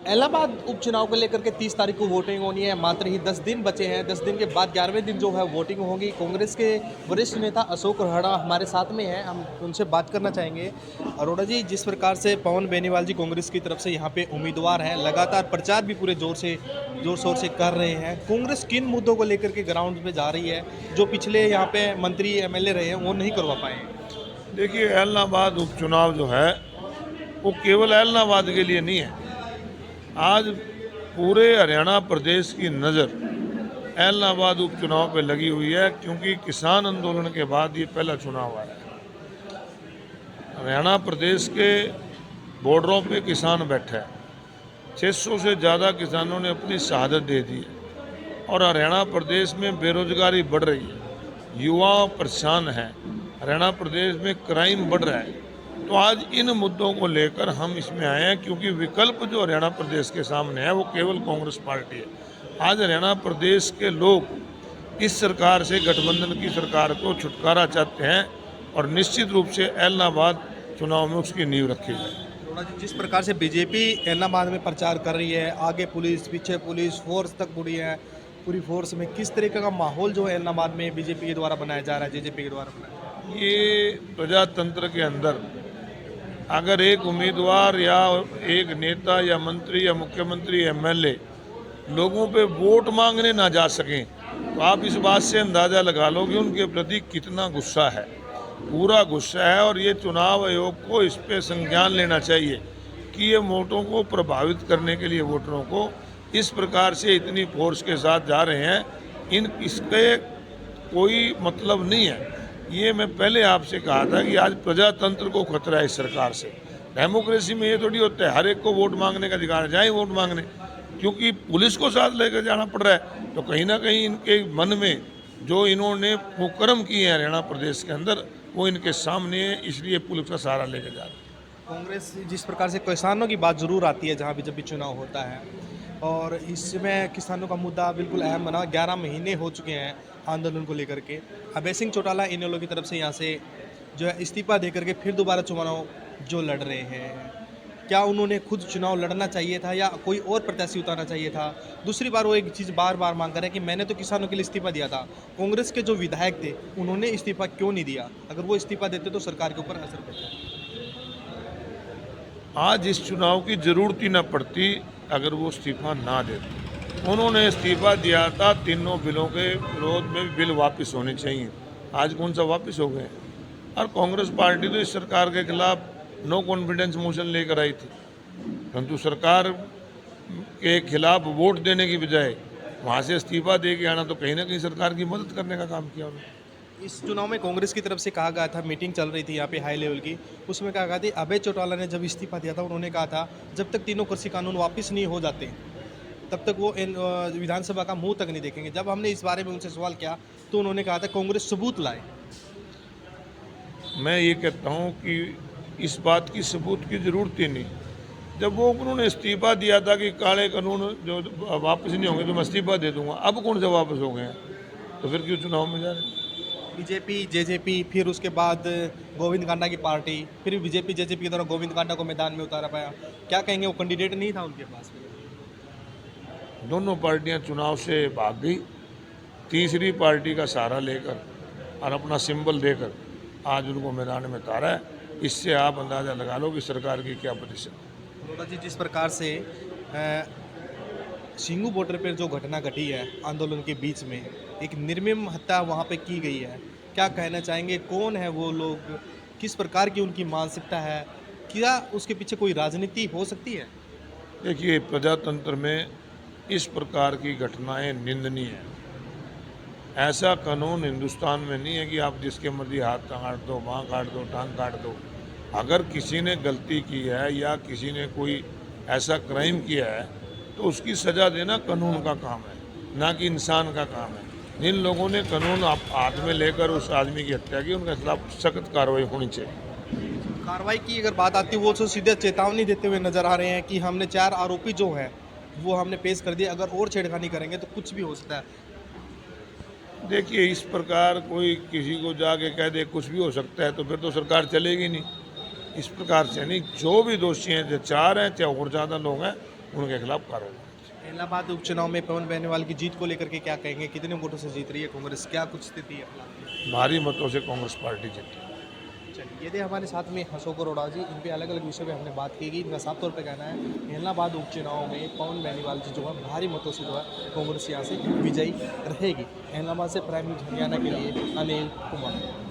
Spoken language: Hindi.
इलाहाबाद उपचुनाव को लेकर के 30 तारीख को वोटिंग होनी है। मात्र ही 10 दिन बचे हैं। 10 दिन के बाद 11वें दिन जो है वोटिंग होगी। कांग्रेस के वरिष्ठ नेता अशोक अरोड़ा हमारे साथ में हैं, हम उनसे बात करना चाहेंगे। अरोड़ा जी, जिस प्रकार से पवन बेनीवाल जी कांग्रेस की तरफ से यहाँ पे उम्मीदवार हैं, लगातार प्रचार भी पूरे जोर शोर से कर रहे हैं। कांग्रेस किन मुद्दों को लेकर के ग्राउंड पे जा रही है जो पिछले यहाँ पे मंत्री एमएलए रहे हैं वो नहीं करवा पाए हैं? देखिए, एलनाबाद उपचुनाव जो है वो केवल एलनाबाद के लिए नहीं है। आज पूरे हरियाणा प्रदेश की नज़र एलनाबाद उपचुनाव पे लगी हुई है, क्योंकि किसान आंदोलन के बाद ये पहला चुनाव आया है। हरियाणा प्रदेश के बॉर्डरों पे किसान बैठा है। 600 से ज़्यादा किसानों ने अपनी शहादत दे दी है और हरियाणा प्रदेश में बेरोजगारी बढ़ रही है, युवा परेशान हैं, हरियाणा प्रदेश में क्राइम बढ़ रहा है। तो आज इन मुद्दों को लेकर हम इसमें आए हैं, क्योंकि विकल्प जो हरियाणा प्रदेश के सामने है वो केवल कांग्रेस पार्टी है। आज हरियाणा प्रदेश के लोग इस सरकार से, गठबंधन की सरकार को छुटकारा चाहते हैं और निश्चित रूप से एलनाबाद चुनाव में उसकी नींव रखी जाए। जिस प्रकार से बीजेपी एलनाबाद में प्रचार कर रही है, आगे पुलिस पीछे पुलिस फोर्स तक पूरी है, पूरी फोर्स में किस तरीके का माहौल जो है एलनाबाद में बीजेपी के द्वारा बनाया जा रहा है, जेजेपी के द्वारा बनाया जा रहा है? ये प्रजातंत्र के अंदर अगर एक उम्मीदवार या एक नेता या मंत्री या मुख्यमंत्री एमएलए लोगों पे वोट मांगने ना जा सकें, तो आप इस बात से अंदाज़ा लगा लो कि उनके प्रति कितना गुस्सा है। पूरा गुस्सा है और ये चुनाव आयोग को इस पे संज्ञान लेना चाहिए कि ये वोटों को प्रभावित करने के लिए, वोटरों को इस प्रकार से इतनी फोर्स के साथ जा रहे हैं। इसके कोई मतलब नहीं है। ये मैं पहले आपसे कहा था कि आज प्रजातंत्र को खतरा है इस सरकार से। डेमोक्रेसी में ये थोड़ी होता है हर एक को वोट मांगने का अधिकार है, जाए वोट मांगने, क्योंकि पुलिस को साथ लेकर जाना पड़ रहा है। तो कहीं ना कहीं इनके मन में जो इन्होंने कुकर्म किए हैं हरियाणा प्रदेश के अंदर, वो इनके सामने है, इसलिए पुलिस का सहारा लेकर जा रहे हैं। कांग्रेस जिस प्रकार से किसानों की बात जरूर आती है जहाँ भी जब भी चुनाव होता है, और इसमें किसानों का मुद्दा बिल्कुल अहम बना। 11 महीने हो चुके हैं आंदोलन को लेकर के। अभय सिंह चौटाला इन लोगों की तरफ से यहाँ से जो है इस्तीफा दे करके फिर दोबारा चुनाव जो लड़ रहे हैं, क्या उन्होंने खुद चुनाव लड़ना चाहिए था या कोई और प्रत्याशी उतारना चाहिए था? दूसरी बार वो एक चीज़ बार बार मांग कर रहे हैं कि मैंने तो किसानों के लिए इस्तीफा दिया था, कांग्रेस के जो विधायक थे उन्होंने इस्तीफा क्यों नहीं दिया? अगर वो इस्तीफा देते तो सरकार के ऊपर असर पड़ता। आज इस चुनाव की ज़रूरत ही ना पड़ती अगर वो इस्तीफा ना देते। उन्होंने इस्तीफा दिया था, तीनों बिलों के विरोध में बिल वापस होने चाहिए। आज कौन सा वापस हो गए? और कांग्रेस पार्टी तो इस सरकार के खिलाफ नो कॉन्फिडेंस मोशन लेकर आई थी, परंतु सरकार के खिलाफ वोट देने की बजाय वहाँ से इस्तीफा दे के आना, तो कहीं ना कहीं सरकार की मदद करने का काम किया उन्होंने। इस चुनाव में कांग्रेस की तरफ से कहा गया था, मीटिंग चल रही थी यहाँ पे हाई लेवल की, उसमें कहा गया था अभय चौटाला ने जब इस्तीफा दिया था उन्होंने कहा था जब तक तीनों कृषि कानून वापस नहीं हो जाते तब तक वो विधानसभा का मुंह तक नहीं देखेंगे। जब हमने इस बारे में उनसे सवाल किया तो उन्होंने कहा था कांग्रेस सबूत लाए। मैं ये कहता हूँ कि इस बात की सबूत की ज़रूरत ही नहीं। जब वो उन्होंने इस्तीफा दिया था कि काले कानून जो वापस नहीं होंगे तो मैं इस्तीफा दे दूंगा, अब कौन से वापस हो गए हैं? तो फिर क्यों चुनाव में जा रहे हैं? बीजेपी जेजेपी फिर उसके बाद गोविंद कांडा की पार्टी, फिर बीजेपी जेजेपी की तरह गोविंद कांडा को मैदान में उतारा पाया। क्या कहेंगे, वो कैंडिडेट नहीं था उनके पास में? दोनों पार्टियां चुनाव से भाग गई, तीसरी पार्टी का सहारा लेकर और अपना सिंबल देकर आज उनको मैदान में उतारा है। इससे आप अंदाज़ा लगा लो कि सरकार की क्या पोजीशन है। अरोड़ा जी, जिस प्रकार से सिंगू बॉर्डर पर जो घटना घटी है आंदोलन के बीच में, एक निर्मम हत्या वहाँ पे की गई है, क्या कहना चाहेंगे? कौन है वो लोग, किस प्रकार की उनकी मानसिकता है, क्या उसके पीछे कोई राजनीति हो सकती है? देखिए, प्रजातंत्र में इस प्रकार की घटनाएं निंदनीय है। ऐसा कानून हिंदुस्तान में नहीं है कि आप जिसके मर्जी हाथ काट दो, बाँह काट दो, टांग काट दो। अगर किसी ने गलती की है या किसी ने कोई ऐसा क्राइम किया है तो उसकी सज़ा देना कानून का काम है, ना कि इंसान का काम है। जिन लोगों ने कानून हाथ में लेकर उस आदमी की हत्या की, उनके खिलाफ सख्त कार्रवाई होनी चाहिए। कार्रवाई की अगर बात आती है, वो तो सीधे चेतावनी देते हुए नजर आ रहे हैं कि हमने 4 आरोपी जो हैं वो हमने पेश कर दिए, अगर और छेड़खानी करेंगे तो कुछ भी हो सकता है। देखिए, इस प्रकार कोई किसी को जाके कह दे कुछ भी हो सकता है तो फिर तो सरकार चलेगी नहीं। इस प्रकार से नहीं, जो भी दोषी हैं, जो 4 हैं चाहे और ज़्यादा लोग हैं, उनके खिलाफ कार्रवाई। इलाहाबाद उपचुनाव में पवन बेनीवाल की जीत को लेकर के क्या कहेंगे, कितने वोटों से जीत रही है कांग्रेस, क्या कुछ स्थिति है फिलहाल? भारी मतों से कांग्रेस पार्टी जीती। चलिए, ये थे हमारे साथ में अशोक अरोड़ा जी। इन पे अलग अलग विषय पे हमने बात की गई। इनका साफ तौर पे कहना है इलाहाबाद उपचुनाव में पवन बेनीवाल जी जो है भारी मतों से जो है कांग्रेस यहाँ से विजयी रहेगी। इलाहाबाद से प्राइम न्यूज हरियाणा के लिए अनिल कुमार।